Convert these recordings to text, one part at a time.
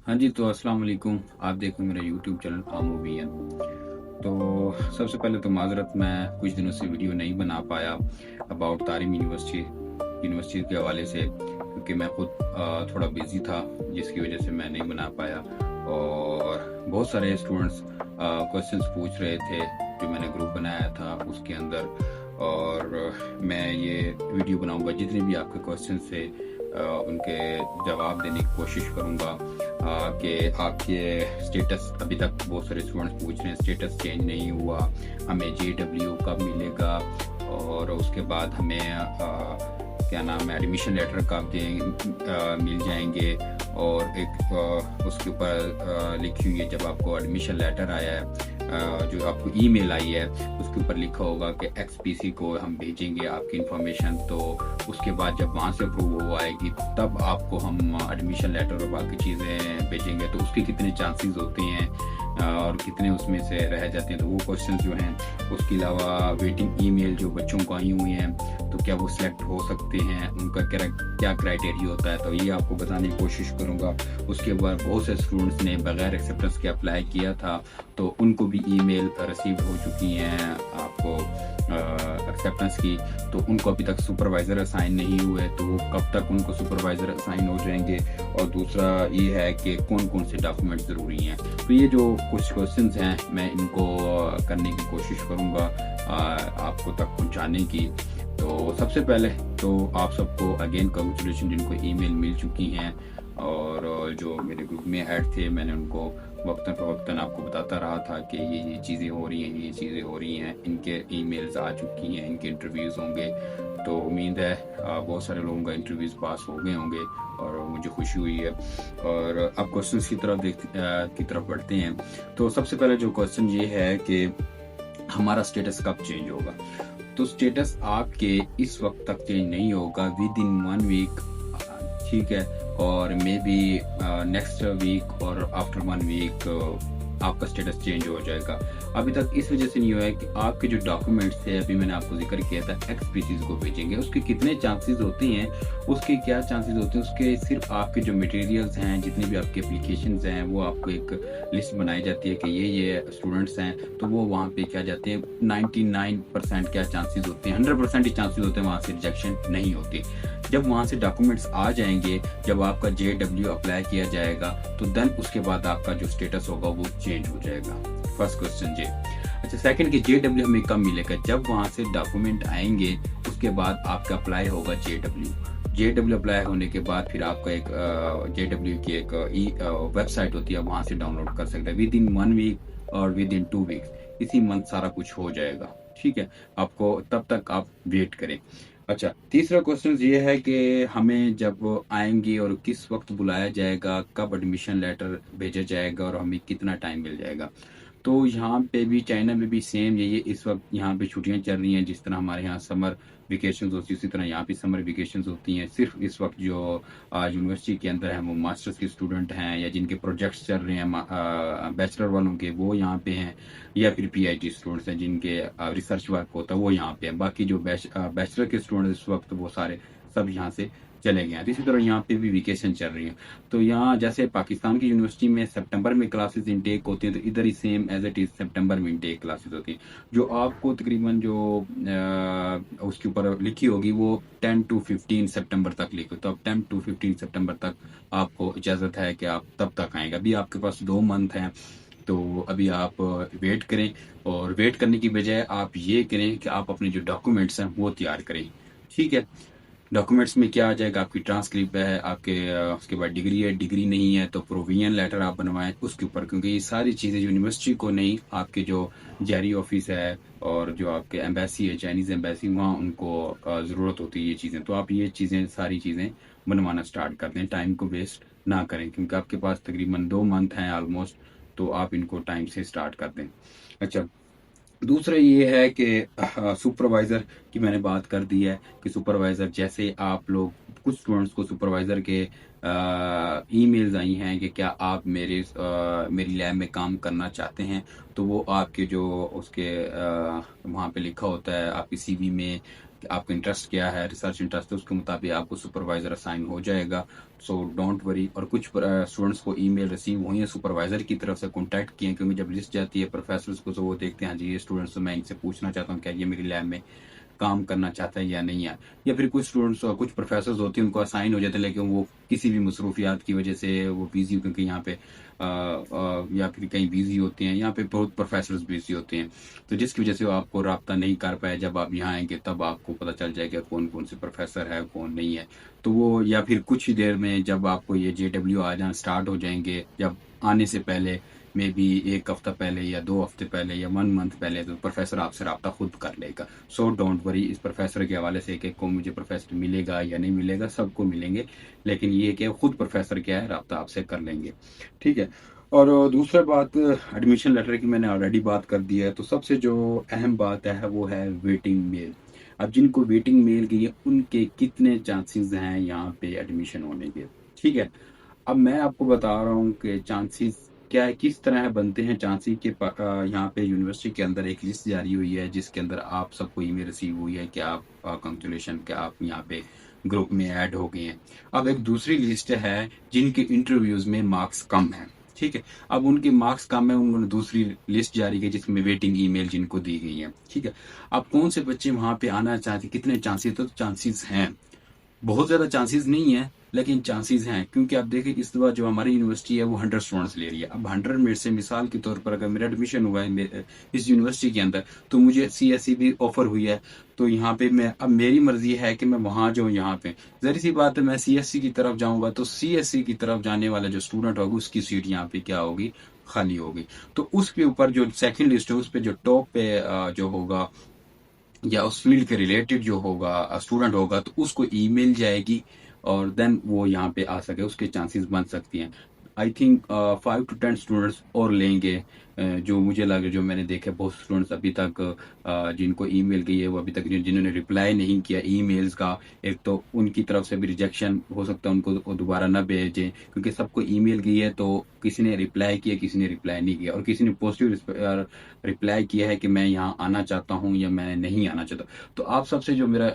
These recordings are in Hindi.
हाँ जी, तो अस्सलाम वालेकुम। आप देख रहे हैं मेरा यूट्यूब चैनल आमोवियन। तो सबसे पहले तो माज़रत, मैं कुछ दिनों से वीडियो नहीं बना पाया अबाउट तालीम यूनिवर्सिटी के हवाले से, क्योंकि मैं खुद थोड़ा बिज़ी था, जिसकी वजह से मैं नहीं बना पाया। और बहुत सारे स्टूडेंट्स क्वेश्चंस पूछ रहे थे जो मैंने ग्रुप बनाया था उसके अंदर। और मैं ये वीडियो बनाऊंगा, जितने भी आपके क्वेश्चंस थे उनके जवाब देने की कोशिश करूंगा। कि आपके स्टेटस, अभी तक बहुत सारे स्टूडेंट्स पूछ रहे हैं स्टेटस चेंज नहीं हुआ, हमें JW कब मिलेगा, और उसके बाद हमें क्या नाम है, एडमिशन लेटर कब मिल जाएंगे। और एक उसके ऊपर लिखी हुई है, जब आपको एडमिशन लेटर आया है, जो आपको ईमेल आई है, उसके ऊपर लिखा होगा कि XPC को हम भेजेंगे आपकी इंफॉर्मेशन। तो उसके बाद जब वहाँ से अप्रूव हो आएगी, तब आपको हम एडमिशन लेटर और बाकी चीज़ें भेजेंगे। तो उसके कितने चांसेस होते हैं और कितने उसमें से रह जाते हैं, तो वो क्वेश्चन जो हैं। उसके अलावा वेटिंग ईमेल जो बच्चों को आई हुई हैं, तो क्या वो सिलेक्ट हो सकते हैं, उनका क्या क्राइटेरिया होता है, तो ये आपको बताने की कोशिश करूँगा। उसके बाद बहुत से स्टूडेंट्स ने बगैर एक्सेप्टेंस के अप्लाई किया था, तो उनको भी ईमेल रिसीव हो चुकी हैं आपको एक्सेप्टेंस की। तो उनको अभी तक सुपरवाइज़र असाइन नहीं हुए, तो वो कब तक उनको सुपरवाइज़र असाइन हो जाएंगे। और दूसरा ये है कि कौन कौन से डॉक्यूमेंट ज़रूरी हैं। तो ये जो कुछ क्वेश्चंस हैं, मैं इनको करने की कोशिश करूँगा आपको तक पहुँचाने की। तो सबसे पहले तो आप सबको अगेन कंग्रेचुलेशन, जिनको ईमेल मिल चुकी हैं। और जो मेरे ग्रुप में ऐड थे, मैंने उनको वक्तन फ़वक्तन आपको बताता रहा था कि ये चीज़ें हो रही हैं, ये चीज़ें हो रही हैं, इनके ईमेल्स आ चुकी हैं, इनके इंटरव्यूज़ होंगे। तो उम्मीद है बहुत सारे लोगों का इंटरव्यूज़ पास हो गए होंगे, और मुझे खुशी हुई है। और अब क्वेश्चंस की तरफ बढ़ते हैं। तो सबसे पहले जो क्वेश्चन ये है कि हमारा स्टेटस कब चेंज होगा। तो स्टेटस आपके इस वक्त तक चेंज नहीं होगा, विद इन 1 वीक, ठीक है। और मे बी नेक्स्ट वीक और आफ्टर 1 वीक आपका स्टेटस चेंज हो जाएगा। अभी तक इस वजह से नहीं हुआ है कि आपके जो डॉक्यूमेंट्स थे, अभी मैंने आपको जिक्र किया था, XPCs को भेजेंगे। उसके कितने चांसेस होते हैं, उसके क्या चांसेस होते हैं, उसके सिर्फ आपके जो मटेरियल्स हैं, जितने भी आपके एप्लीकेशंस हैं, वो आपको एक लिस्ट बनाई जाती है कि ये स्टूडेंट्स हैं, तो वो वहाँ पे क्या जाते हैं। 99% क्या चांसेस होते हैं, 100% ही चांसेस होते हैं वहाँ से रिजेक्शन नहीं होती। जब वहाँ से डॉक्यूमेंट्स आ जाएंगे, जब आपका JW अप्लाई किया जाएगा, तो देन उसके बाद आपका जो स्टेटस होगा वो चेंज हो जाएगा। फर्स्ट क्वेश्चन जी। अच्छा, सेकंड की JW हमें कब मिलेगा, जब वहाँ से डॉक्यूमेंट आएंगे, उसके बाद आपका अप्लाई होगा JW अप्लाई होने के बाद फिर आपका एक JW की एक वेबसाइट होती है, वहाँ से डाउनलोड कर सकते हैं। विद इन 1 वीक और विद इन 2 वीक्स, इसी मंथ सारा कुछ हो जाएगा, ठीक है। आपको तब तक आप वेट करें। अच्छा, तीसरा क्वेश्चन ये है कि हमें जब आएंगे और किस वक्त बुलाया जाएगा, कब एडमिशन लेटर भेजा जाएगा और हमें कितना टाइम मिल जाएगा। तो यहाँ पे भी, चाइना में भी सेम यही है। इस वक्त यहाँ पे छुट्टियाँ चल रही हैं, जिस तरह हमारे यहाँ समर वेकेशंस होती है, उसी तरह यहाँ पे समर वेकेशंस होती हैं। सिर्फ इस वक्त जो यूनिवर्सिटी के अंदर हैं, वो मास्टर्स के स्टूडेंट हैं, या जिनके प्रोजेक्ट्स चल रहे हैं बैचलर वालों के, वो यहाँ पे हैं। या फिर PhD स्टूडेंट्स हैं, जिनके रिसर्च वर्क होता है, वो यहाँ पे हैं। बाकी जो बैचलर के स्टूडेंट्स इस वक्त, वो सारे सब यहाँ से चले गए हैं। तो इसी तरह यहाँ पे भी वेकेशन चल रही है। तो यहाँ जैसे पाकिस्तान की यूनिवर्सिटी में सितंबर में क्लासेस इनटेक होती हैं, तो इधर ही सेम एज इट इज सितंबर में इनटेक क्लासेस होती हैं। जो आपको तकरीबन जो उसके ऊपर लिखी होगी, वो 10 to 15 सितंबर तक लिखो। तो अब 10 to 15 सितंबर तक आपको इजाज़त है कि आप तब तक आएंगे। अभी आपके पास 2 मंथ हैं, तो अभी आप वेट करें। और वेट करने की बजाय आप ये करें कि आप अपने जो डॉक्यूमेंट्स हैं वो तैयार करें, ठीक है। डॉक्यूमेंट्स में क्या आ जाएगा, आपकी ट्रांसक्रिप्ट है, आपके उसके बाद डिग्री है, डिग्री नहीं है तो प्रोविजन लेटर आप बनवाएं उसके ऊपर, क्योंकि ये सारी चीज़ें यूनिवर्सिटी को नहीं, आपके जो जारी ऑफिस है और जो आपके एम्बेसी है, चाइनीज़ एम्बेसी, वहाँ उनको ज़रूरत होती है ये चीज़ें। तो आप ये चीज़ें, सारी चीज़ें बनवाना स्टार्ट कर दें, टाइम को वेस्ट ना करें, क्योंकि आपके पास तकरीबन 2 मंथ हैं ऑलमोस्ट। तो आप इनको टाइम से स्टार्ट कर दें। अच्छा, दूसरा ये है कि सुपरवाइज़र की मैंने बात कर दी है कि सुपरवाइज़र, जैसे आप लोग कुछ स्टूडेंट्स को सुपरवाइज़र के ईमेल्स आई हैं कि क्या आप मेरी लैब में काम करना चाहते हैं। तो वो आपके जो उसके वहाँ पे लिखा होता है आपकी सीवी में कि आपका इंटरेस्ट क्या है, रिसर्च इंटरेस्ट है, उसके मुताबिक आपको सुपरवाइज़र असाइन हो जाएगा। So don't worry. और कुछ स्टूडेंट्स को ईमेल रिसीव हुई है सुपरवाइज़र की तरफ से, कॉन्टैक्ट किए, क्योंकि जब लिस्ट जाती है प्रोफेसर्स को तो वो देखते हैं हाँ जी ये स्टूडेंट्स, तो मैं इनसे पूछना चाहता हूँ क्या ये मेरी लैब में काम करना चाहता है या नहीं है। या फिर कुछ स्टूडेंट्स और कुछ प्रोफेसर्स होते हैं उनको असाइन हो जाते हैं, लेकिन वो किसी भी मसरूफियात की वजह से वो बिजी, क्योंकि यहाँ पे या फिर कहीं बिजी होते हैं, यहाँ पे बहुत प्रोफेसर्स बिजी होते हैं, तो जिसकी वजह से वो आपको रब्ता नहीं कर पाए। जब आप यहाँ आएंगे तब आपको पता चल जाएगा कौन कौन से प्रोफेसर है कौन नहीं है। तो वो या फिर कुछ ही देर में जब आपको ये JW आ जाना स्टार्ट हो जाएंगे, जब आने से पहले मे बी 1 हफ्ता पहले या 2 हफ्ते पहले या 1 मंथ पहले, तो प्रोफेसर आपसे रब्ता खुद कर लेगा। So don't worry. इस प्रोफेसर के हवाले से कि को मुझे प्रोफेसर मिलेगा या नहीं मिलेगा, सबको मिलेंगे, लेकिन ये कि खुद प्रोफेसर क्या है रब्ता आपसे कर लेंगे। ठीक है। और दूसरा बात, एडमिशन लेटर की मैंने ऑलरेडी बात कर दी है। तो सबसे जो अहम बात है वो है वेटिंग मेल। अब जिनको वेटिंग मेल गई है उनके कितने चांसेस हैं यहाँ पे एडमिशन होने के। ठीक है। अब मैं आपको बता रहा हूँ कि चांसेस क्या है, किस तरह बनते हैं चांसेस के। यहाँ पे यूनिवर्सिटी के अंदर एक लिस्ट जारी हुई है जिसके अंदर आप सबको ईमेल रिसीव हुई है कि आप कंग्रेचुलेशन कि आप यहाँ पे ग्रुप में ऐड हो गए हैं। अब एक दूसरी लिस्ट है जिनके इंटरव्यूज में मार्क्स कम है। ठीक है। अब उनके मार्क्स कम है, उन्होंने दूसरी लिस्ट जारी की जिसमें वेटिंग ईमेल जिनको दी गई है। ठीक है। अब कौन से बच्चे वहां पे आना चाहते, कितने चांसेस, तो चांसेस हैं, बहुत ज़्यादा चांसेस नहीं है लेकिन चांसेस हैं। क्योंकि आप देखें इस बार जो हमारी यूनिवर्सिटी है वो 100 स्टूडेंट्स ले रही है। अब 100 में से मिसाल के तौर पर अगर मेरा एडमिशन हुआ है इस यूनिवर्सिटी के अंदर, तो मुझे CSE भी ऑफर हुई है। तो यहाँ पे मैं, अब मेरी मर्जी है कि मैं वहाँ जाऊँ। यहाँ पे जहरी सी बात है, मैं CSE की तरफ जाऊँगा तो CSE की तरफ जाने वाला जो स्टूडेंट होगा उसकी सीट यहाँ पे क्या होगी, खाली होगी। तो उसके ऊपर जो सेकंड लिस्ट है उस पर जो टॉप पे जो होगा या उस फील्ड के रिलेटेड जो होगा स्टूडेंट होगा तो उसको ईमेल जाएगी और देन वो यहाँ पे आ सके, उसके चांसेस बन सकती हैं। आई थिंक 5 to 10 स्टूडेंट्स और लेंगे। जो मुझे लगे, जो मैंने देखे बहुत स्टूडेंट्स अभी तक जिनको ईमेल गई है वो अभी तक जिन्होंने रिप्लाई नहीं किया ईमेल्स का, एक तो उनकी तरफ से भी रिजेक्शन हो सकता है, उनको दोबारा ना भेजें, क्योंकि सबको ईमेल गई है तो किसी ने रिप्लाई किया किसी ने रिप्लाई नहीं किया, और किसी ने पॉजिटिव रिप्लाई किया है कि मैं यहाँ आना चाहता हूँ या मैं नहीं आना चाहता। तो आप सबसे जो मेरा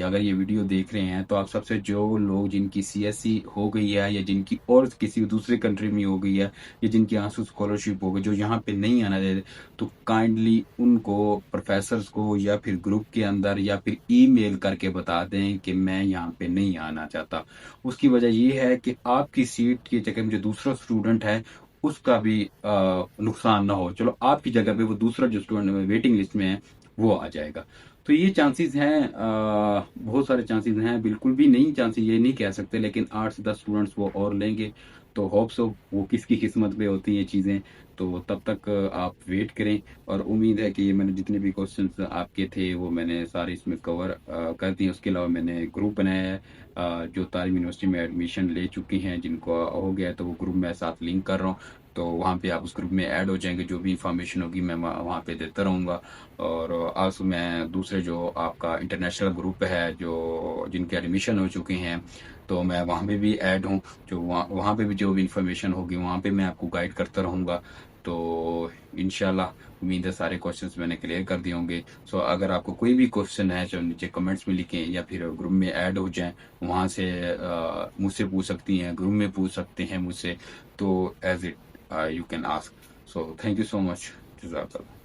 अगर ये वीडियो देख रहे हैं तो आप सबसे जो लोग जिनकी CSE हो गई है या जिनकी और किसी दूसरे कंट्री में हो गई है या जिनकी आंसू स्कॉलरशिप हो गई, जो यहाँ पे नहीं आना चाहते, तो काइंडली उनको प्रोफेसर्स को या फिर ग्रुप के अंदर या फिर ईमेल करके बता दें कि मैं यहाँ पे नहीं आना चाहता। उसकी वजह ये है कि आपकी सीट की जगह में जो दूसरा स्टूडेंट है उसका भी नुकसान ना हो। चलो आपकी जगह पे वो दूसरा जो स्टूडेंट वेटिंग लिस्ट में है वो आ जाएगा। तो ये चांसेस हैं, बहुत सारे चांसेस हैं, बिल्कुल भी नहीं चांसेस ये नहीं कह सकते, लेकिन 8 से 10 स्टूडेंट्स वो और लेंगे। तो होप सो, वो किसकी किस्मत पे होती हैं ये चीज़ें। तो तब तक आप वेट करें, और उम्मीद है कि ये मैंने जितने भी क्वेश्चंस आपके थे वो मैंने सारे इसमें कवर कर दिए। उसके अलावा मैंने ग्रुप बनाया है जो तालीम यूनिवर्सिटी में एडमिशन ले चुकी हैं, जिनको हो गया है तो वो ग्रुप में साथ लिंक कर रहा हूँ। तो वहाँ पे आप उस ग्रुप में ऐड हो जाएंगे, जो भी इंफॉर्मेशन होगी मैं वहाँ पे देता रहूँगा। और आज मैं दूसरे जो आपका इंटरनेशनल ग्रुप है जो जिनके एडमिशन हो चुके हैं, तो मैं वहाँ पे भी ऐड हूँ। जो वहाँ पे भी जो भी इंफॉर्मेशन होगी वहाँ पे मैं आपको गाइड करता रहूँगा। तो इंशाल्लाह उम्मीद है सारे क्वेश्चंस मैंने क्लियर कर दिए होंगे। सो अगर आपको कोई भी क्वेश्चन है तो नीचे कमेंट्स में लिखें या फिर ग्रुप में ऐड हो जाएं, वहाँ से मुझसे पूछ सकती हैं, ग्रुप में पूछ सकते हैं मुझसे। तो as it you can ask. So thank you so much. Jazakallah.